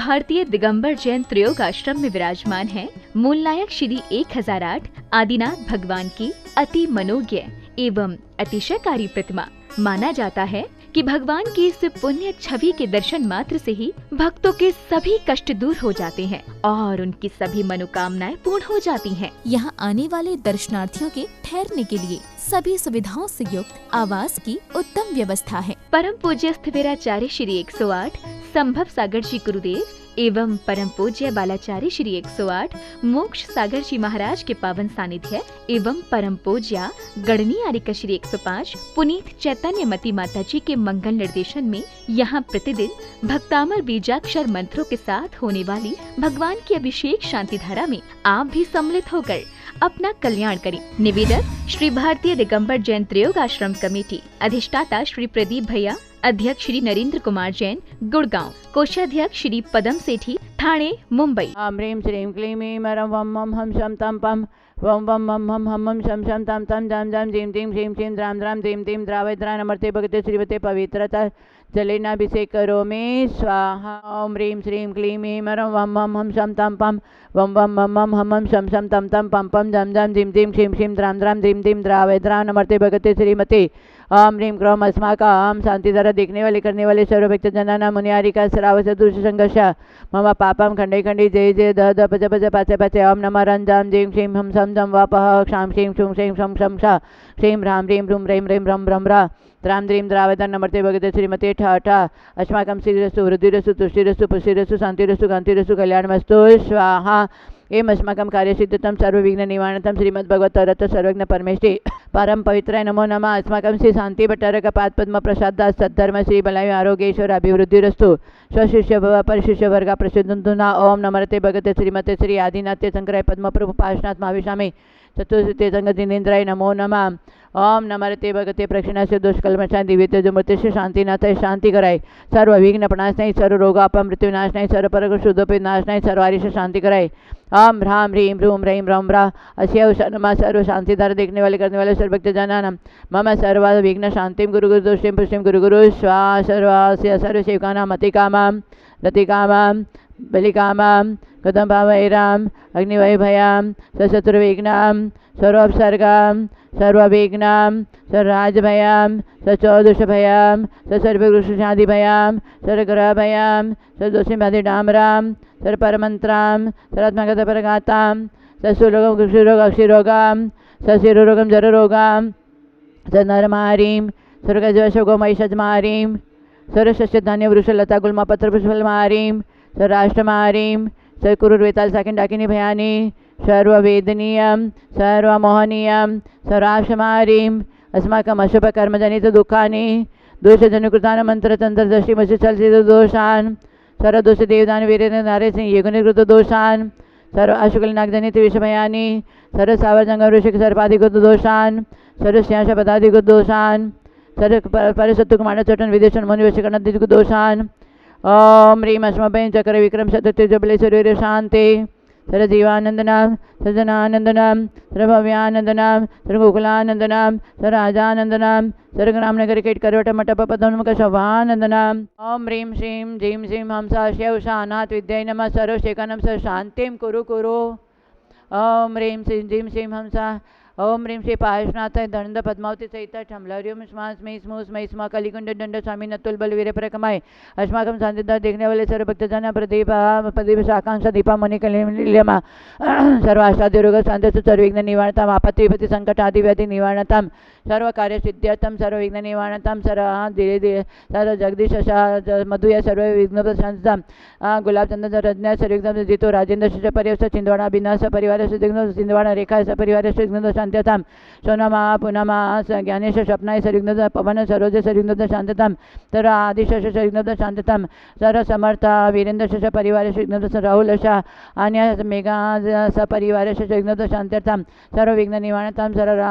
भारतीय दिगंबर जैन त्रयोग आश्रम में विराजमान है मूलनायक श्री 1008 आदिनाथ भगवान की अति मनोज्ञ एवं अतिशयकारी प्रतिमा। माना जाता है कि भगवान की इस पुण्य छवि के दर्शन मात्र से ही भक्तों के सभी कष्ट दूर हो जाते हैं और उनकी सभी मनोकामनाएं पूर्ण हो जाती हैं। यहाँ आने वाले दर्शनार्थियों के ठहरने के लिए सभी सुविधाओं से युक्त आवास की उत्तम व्यवस्था है। परम पूज्य स्थिविराचार्य श्री 108 संभव सागर जी गुरुदेव एवं परम पूज्य बालाचार्य श्री 108 मोक्ष सागर जी महाराज के पावन सानिध्य एवं परम पूज्य गणनी आर्यका श्री 105 पुनीत चैतन्य मती माता जी के मंगल निर्देशन में यहाँ प्रतिदिन भक्तामर बीजाक्षर मंत्रों के साथ होने वाली भगवान की अभिषेक शांति धारा में आप भी सम्मिलित होकर अपना कल्याण करें। निवेदक श्री भारतीय दिगंबर जैन त्रयोग आश्रम कमेटी, अधिष्ठाता श्री प्रदीप भैया, अध्यक्ष श्री नरेंद्र कुमार जैन गुड़गांव, कोषाध्यक्ष श्री पदम सेठी ठाणे मुंबई। ह्रीं श्रीं क्लीं ऐं रं वं मं हम शं तं पं वं वं मं हम हम शं शं तं तं जं जं जीं तीं श्रीं श्रीं द्रां द्रां द्रीं तीं द्रावैद्रां नमर्ते भगते श्रीमते पवित्रता जलेनाभिषेक करोमि स्वाहा। ॐ ह्रीं श्रीं क्लीं ऐं रं वं मं हम शं तं पं वं वं मं हम शं शं तं तं पं पं जं जं जीं तीं श्रीं श्रीं द्रां द्रां द्रीं तीं द्रावैद्रां नमर्ते भगते श्रीमते। ओम ह्रीं क्रोम अस्माकं शांति द्वारा देखने वाले करने वाले सर्व भक्त जनाना मुनियारिका श्रावस दुष संघर्ष मम पापम खंडे खंडी जय जय द द पच पच पाचे पाचे ओम नमः रंजन जीं क्षीं हम सम जम वापः क्षां क्षीं क्षुं क्षीं शं शं श क्षीं ह्रां ह्रीं ह्रूं ह्रैं ह्रैं ह्रं ह्रं ह्रा द्रां द्रीं द्रावैद्रां नमर्ते भगते श्रीमते ठ ठ अस्माकं श्रीरस्तु वृद्धिरस्तु तुष्टिरस्तु पुष्टिरस्तु शांतिरस्तु कांतिरस्तु कल्याणमस्तु स्वाहा। एम अस्माकं कार्यसिद्धतं सर्वविघ्न निवारणतं श्रीमद्भगवत सर्वज्ञ परमेष्टि परम पवित्राय नमो नमः। अस्माकं श्री शांति भट्टारक पाद पद्म प्रसाद सद्धर्म श्री बलायु आरोग्येश्वर अभिवृद्धिरस्तु स्वशिष्य भव परिशिष्य वर्गा प्रसिद्धंतुना। ओम नमरते भगते श्रीमते श्री आदिनाथ शंकराय पद्म प्रभु पार्श्वनाथ महाविशामे चतुर्थे संग जिनेन्द्राय नमो नमः। ओम नमरते भगते प्रक्षिणास्य दुष्कल्मषा दिव्य तेजमूर्ति शांतिनाथ शांति कराय सर्व विघ्न प्रणाश नहीं सर्व रोगापा मृत्यु नाश नहीं सर्व पर शुद्धोपि नाश नहीं सर्व आरिष शांति कराय। ओम ह्रां ह्रीं ह्रूं ह्रैं ह्रं ह्रा अस्य नमः। सर्व शांतिधार देखने वाले करने वाले सर्व भक्त जनानां मम सर्व विघ्न शांतिं गुरु गुरु दोषिं पुष्टिं गुरु गुरु स्वा सर्वास्य सर्व सेवकानां मतिकामां रतिकामां बलिकामां कदम भावैरां अग्निवैभयां सशत्रुविघ्नां सर्वोपसर्गां सर्वविघ्नां सर्वराजभयां सचौदुषभयां सर्वगुरुषादिभयां सर्वग्रहभयां सर्वदोषिबाधिडाम्रां सर्वपरमन्त्रां सर्वात्मगतपरगातां ससुरोगं कुक्षुरोग अक्षिरोगां सशिरोगं जररोगां सनरमारीं स्वर्गजवशोगमैषजमारीं सर्वशस्यधान्यवृषलता गुल्मपत्रपुष्पलमारीं सर्वराष्ट्रमारीं सर्वकुरुर्वेताल साकिंडाकिनी भयानी सर्ववेदनीयं सर्वमोहनीयं सर्वाक्षमारीं अस्माकम् अशुभकर्मजनित दुःखानि दोषजनुकृतान् मंत्रतन्त्रदृष्टिमशुचलसिद्धदोषान् सर्वदोषदेवदान वीरेन्द्र नारेसिंह येगुनिकृत दोषान् सर्व अशुकलनागजनित विषमयानि सर्वसावर्जंगवृषिक सर्पाधिकृत दोषान् सर्वस्यांशपदाधिकृत दोषान् सर्व परिशत्रुकुमारचटन विदेशन मुनिवशकरणाधिकृत दोषान्। ओम ह्रीं अस्मभ्यं चक्र विक्रम शतुर्बले शरीर शांति सर्वजीवानंदनां सजनानंदनां सर्वभव्यानंदनां सर्वगोकुलानंदनां सर्वराजानंदनां सर्वग्रामनगर केट करवट मठप पद्ममुख शोभानंदनां। ओम ह्रीं श्रीं जीं श्रीं हंसा शिव शानाथ विद्यै नमः सर्वशेखनं शांतिं कुरु कुरु। ओम ह्रीं श्रीं जीं श्रीं हंसा ओम ह्रीं श्री पार्श्वनाथ दंड पद्मावती सहित ठमलर्युम स्मा स्मै स्मू स्मै स्मा कलिकुंड दंड स्वामी नतुल बल वीर परकमाय अस्माकं शांतिदार देखने वाले सर्व भक्त जन प्रदीप प्रदीप शाकांक्षा दीपा मुनि कलिमा सर्व अष्टादिरोग शांति सर्वविघ्न निवारणताम आपत्तिपति संकट आदि व्याधि निवारणताम सर्व कार्य सिद्ध्यर्थम सर्व विघ्न निवारणताम सर्व धीरे धीरे सर्व जगदीश मधुया सर्व विघ्न शांतताम गुलाब चंद्र रजन्या सर्वविघ्न जितो राजेंद्र शिष परिवार चिंदवाड़ा विनाश परिवार चिंदवाड़ा रेखा परिवार शांत्यताम सोनमा पुनमा ज्ञानेश स्वप्नाय सर्विघ्न पवन सरोज सर्विघ्न शांतताम सर्व आदिश सर्विघ्न शांतताम सर्व समर्थ वीरेंद्र शश परिवार विघ्न राहुल शाह अन्य मेघा सपरिवार विघ्न शांत्यताम सर्व विघ्न निवारणताम सर्व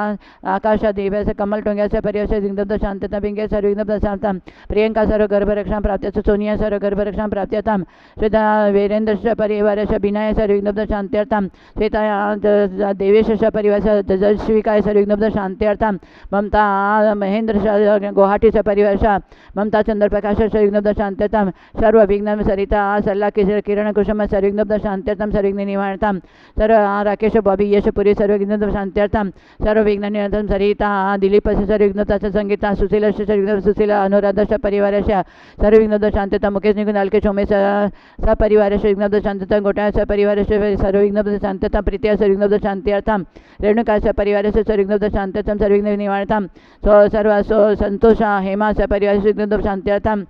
आकाश देव्यास कमल टोंग्यास परिवार विघ्न शांतता बिंगे सर्विघ्न शांतताम प्रियंका सर्व गर्भरक्षां प्राप्त सोनिया सर्व गर्भरक्षां प्राप्त्यताम श्वेता वीरेंद्र परिवार विनाय सर्विघ्न शांत्यताम श्वेता देवेश परिवार शिविकाय सर्वविघ्न शांत्यर्थम ममता महेंद्र गुवाहाटी सपरिवार ममता चंद्रप्रकाश सर्वविघ्न शांत्यर्थम सर्वविघ्न सरिता सल्ला किरण कुसुम सर्वविघ्न शांत्यर्थम सर्वविघ्न निवारणम सर्व राकेश बॉबी यशपुरी सर्वविघ्न शांत्यर्थम सर्वविघ्न निवारणम सरिता दिलीप सर्वविघ्न संगीता सुशील सर्वविघ्न सुशील अनुराधा परिवार सर्वविघ्न शांत्यता मुकेश निकुंदाल के सोमेश सपरिवार विघ्न शांतता गोटा सपरिवार सर्वविघ्न शांतता प्रीतिया सर्वविघ्न शांत्यर्थम रेणुका सपरिवार सर्वविघ्न शांत्यर्थम सर्वविघ्न निवारणम सर्व संतोष हेमा सपरिवार विघ्न शांत्यर्थम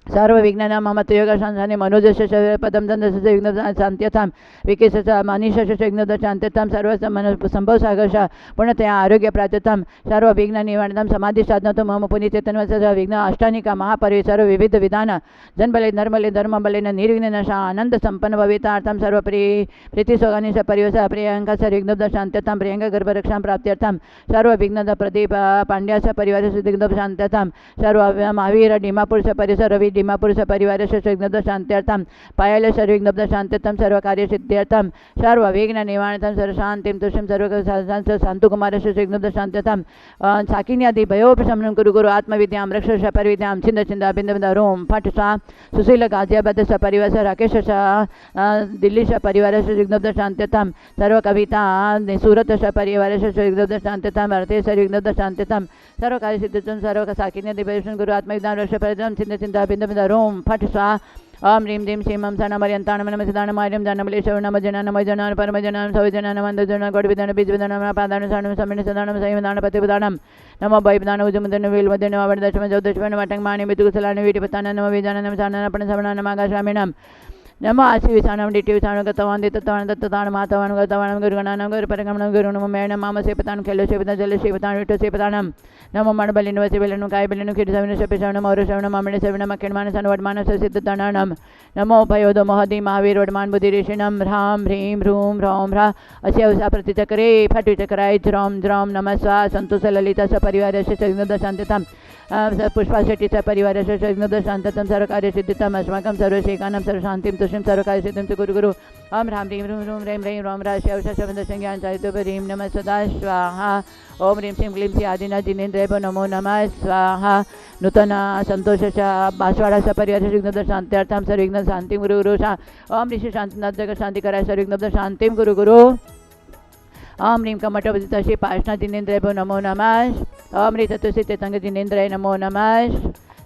सर्व विघ्नानां मम योग शांताने मनोजश पदम दंदश विघ्न शांत्यर्थम विकेश मनीष विघ्न शांत्यर्थम सर्व संभव सागर्ष पूर्णतया आरोग्य प्राप्त्यर्थम सर्व विघ्न निवारणम समाधि साधन मम पुण्यचेतन विघ्न अष्टानिका महापरि सर्व विविध विधान जनबले नर्मले धर्मबले निर्विघ्न आनंद संपन्न भवितार्थम सर्व प्रीति सोगानी सपरिवार प्रियंका सर्वविघ्न शांत्यर्थम प्रियंका गर्भरक्षां प्राप्त्यर्थम सर्व विघ्न प्रदीप पांड्या सपरिवार विघ्न शांत्यर्थम सर्व महावीर डिमापुर सपरिवार रवि डिमापुर सपरिवार विघ्न शांत्यर्थम पायल सर्वविघ्न शांत्यर्थम सर्व कार्य सिद्ध्यर्थम सर्व विघ्न निवारणम सर्व शांतिम तुष्टिम सर्व शांतुकुमार विघ्न शांत्यर्थम साकिन्यादि भयोपशमनं कुरु गुरु आत्मविद्यां रक्ष सपरिविद्यां छिंद छिंद बिंद बिंद रोम फट स्वा सुशील गाजियाबाद सपरिवार राकेश दिल्ली सपरिवार विघ्न शांत्यर्थम सर्व कविता सूरत सपरिवार विघ्न शांत्यर्थम भारतीय सर्वविघ्न शांत्यर्थम सर्व कार्य सिद्ध्यर्थम सर्व साकिन्यादि भयोपशमनं कुरु आत्मविद्यां रक्ष सपरिविद्यां छिंद छिंद बिंद बिंद रोम फट स्वा ओम ह्रीं ह्रीं श्रीं मम सनमर्यन्ताणं नमः सिद्धाणमार्यं जानमलेश्वर नमः जनानमय जनान परमजनान सविजनान वन्दजनान गौडविदान बीजविदान पादान साणं समिन सदानं सैवदान पतिविदानं नमो वैपदान उजुमदन वेलमदन वावडदशम जौदशमन वटंग माणि मितुकुसलानि वीटिपतान नमः वेदानं साननं सवनानं आकाशामिनं नमो आशी विषाणं डिटी विषाणु गतवान दितवान दत्ततान मातवान गतवान गुरुगणानं गुरुपरगमनं गुरुनं मेण माम सेपतान खेलो सेपतान जल सेपतान विटो सेपतानं नमो मणबलिन वसिबलिन कायबलिन किरसविन सपिशवनं मौरशवनं मामणे सविनं मक्किणमानसन वडमानस सिद्धतानं नमो भयोदो महदी महावीर वडमान बुद्धि ऋषिणं ह्रां ह्रीं ह्रूं ह्रौं ह्रा अस्य उषा प्रतिचक्रे फटिचक्राय ज्रौं ज्रौं नमः स्वा संतोष ललिता सपरिवारस्य विघ्न शांत्यतां पुष्पा शेट्टी सपरिवार विघ्न शांततम सर्व कार्य सिद्धितम अस्माकं सर्वशेकानं सर्व शांतिं तुष्टिं सर्व कार्य सिद्धिं गुरु गुरु ओम ह्रां ह्रीं ह्रूं ह्रूं ह्रैं ह्रैं रोम राशि अवश शब्द संज्ञान चारितो ह्रीं नमः सदा स्वाहा ओम ह्रीं श्रीं क्लीं श्री आदिनाथ जिनेन्द्रभ्यो नमो नमः स्वाहा नूतन संतोष बांसवाड़ा सपरिवार विघ्न शांत्यर्थम सर्वविघ्न शांति गुरु गुरु ओम ऋषि शांतिनाथ जगत शांति कराय सर्वविघ्न शांतिं गुरु गुरु ओम ह्रीं कमठवदिता श्री पार्श्वनाथ जिनेन्द्रभ्यो नमो नमः ओम ह्रीं चतुश्री चेतंग जिनेन्द्राय नमो नमः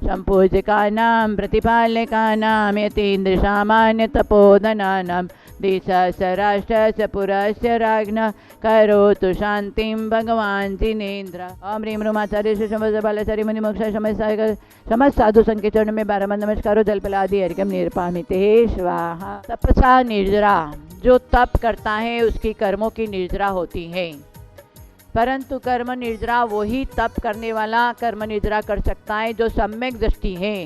संपूजकानां प्रतिपालकानां यतीन्द्र सामान्य तपोधनानां दिशराष्ट्रस्य पुरस्य राज्ञः करोतु शांतिं भगवान जिनेन्द्र ओम ह्रीं ह्रूमाचार्य समस्त बालाचार्य मुनि मोक्ष समस्त साधु संख्य चरण में 12 नमस्कारो जलपलादि अर्घ्यम निर्पामिते स्वाहा। तपसा निर्जरा, जो तप करता है उसकी कर्मों की निर्जरा होती है, परंतु कर्म निर्जरा वही तप करने वाला कर्म निर्जरा कर सकता है जो सम्यक दृष्टि है।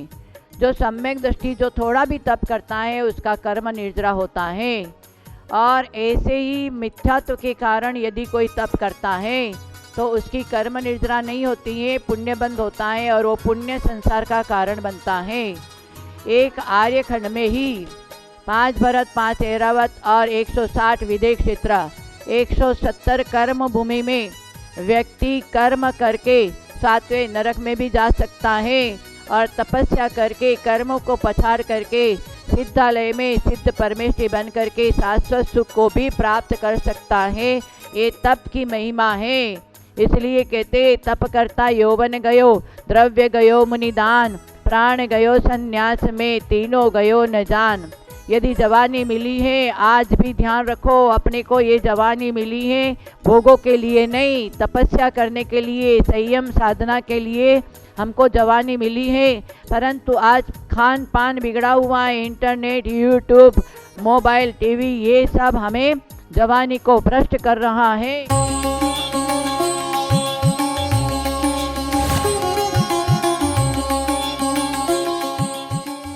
जो सम्यक दृष्टि जो थोड़ा भी तप करता है उसका कर्म निर्जरा होता है। और ऐसे ही मिथ्यात्व के कारण यदि कोई तप करता है तो उसकी कर्म निर्जरा नहीं होती है, पुण्य बंद होता है और वो पुण्य संसार का कारण बनता है। एक आर्यखंड में ही 5 भरत 5 ऐरावत और 160 विदेह क्षेत्र 170 कर्म भूमि में व्यक्ति कर्म करके 7वें नरक में भी जा सकता है और तपस्या करके कर्मों को पछाड़ करके सिद्धालय में सिद्ध परमेष्ठी बन करके शाश्वत सुख को भी प्राप्त कर सकता है। ये तप की महिमा है। इसलिए कहते तप करता यौवन गयो, द्रव्य गयो मुनिदान, प्राण गयो संन्यास में, तीनों गयो न जान। यदि जवानी मिली है, आज भी ध्यान रखो अपने को, ये जवानी मिली है भोगों के लिए नहीं, तपस्या करने के लिए, संयम साधना के लिए हमको जवानी मिली है। परंतु आज खान पान बिगड़ा हुआ है, इंटरनेट, यूट्यूब, मोबाइल, टीवी, ये सब हमें जवानी को भ्रष्ट कर रहा है।